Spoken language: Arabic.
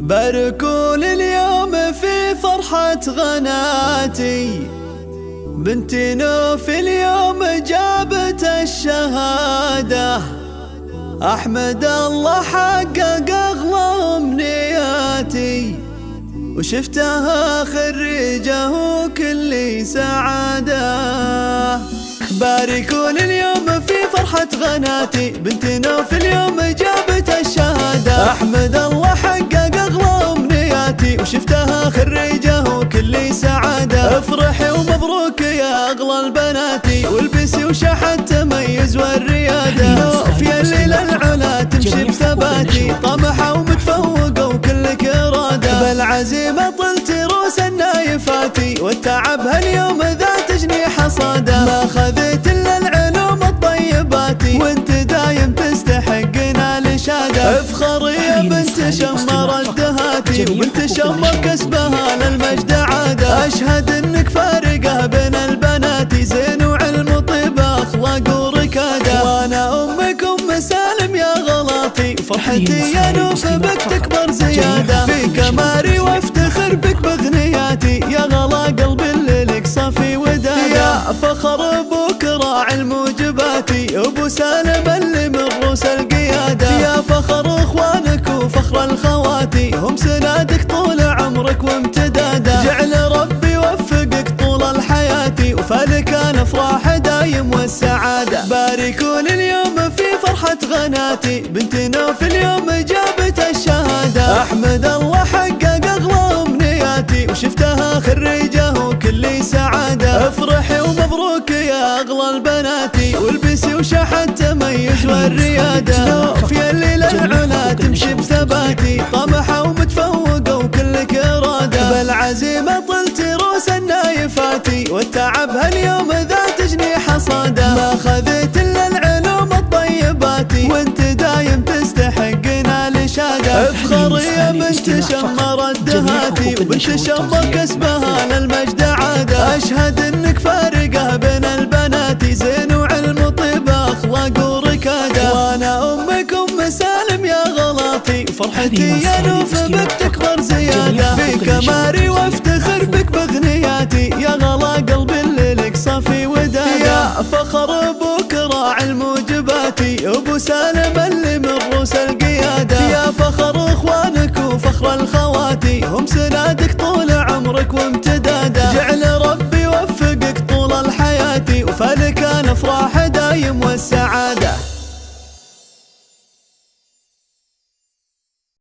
باركوا اليوم في فرحة غناتي، بنتي نوف اليوم جابت الشهادة، أحمد الله حقق أغلى أمنياتي، وشفتها خريجة وكل سعادة. باركوا اليوم في فرحة غناتي، بنتي نوف اليوم جابت الشهادة، أحمد الله حقق أغلى أمنياتي، وشفتها خريجة وكل سعادة. افرحي ومبروك يا أغلى البناتي، والبسي وشحت تميز والريادة. نوف يا الليل العلا تمشي بثباتي، طمحة ومتفوقة وكلك إرادة، بالعزيمة طلت روس النايفاتي، والتعب هاليوم ذات جنيح صادة. ما خذيت إلا العلوم الطيباتي، وانت دايم تستحقنا الإشادة. افخري يا بنت شمر الدهاتي، وبنت شمر كسبها للمجد عادة. أشهد إنك فارقة بين البنات، زين وعلم وطيبة أخلاق وركادة. وأنا أمك أم سالم يا غلاطي، فرحتي يا نوف بك تكبر زيادة. فيك أماري وافتخر بك بغنياتي، يا غلا قلبي اللي لك صافي ودادة. يا فخر أبوك راعي الموجباتي، أبو سالم اللي من روس القيادة. يا فخر إخوانك وفخر الخواتي، هم سنادك طول عمرك وامتداده. جعل ربي يوفقك طول الحياة، وفالك الأفراح دايم والسعادة. باركوا اليوم في فرحة غناتي، بنتي نوف اليوم جابت الشهادة، أحمد الله حقق أغلى أمنياتي، وشفتها خريجة وكل سعادة. افرحي ومبروك يا أغلى البناتي، والبسي وشحت تميز والريادة. نوف يا الليل العلا تمشي بثباتي، طمحة ومتفوقة وكلك إرادة، بالعزيمة طلت روس النايفاتي، والتعب هاليوم ذات جنيح صادة. ما خذيت إلا العلوم الطيباتي، وانت دايم تستحقنا الإشادة. افخري يا بنت شمر الدهاتي، وبنت شمر كسبها للمجد عادة. أشهد إنك فارقة بين البنات، زين وعلم وطيبة أخلاق وركادة. وأنا أمك أم سالم يا غلاطي، فرحتي يا نوف بك تكبر زيادة. فيك أماري وافتخر بك بغنياتي، يا غلا قلبي اللي لك صافي ودادة. يا فخر أبوك راعي الموجباتي، أبو سالم اللي من روس القيادة. يا فخر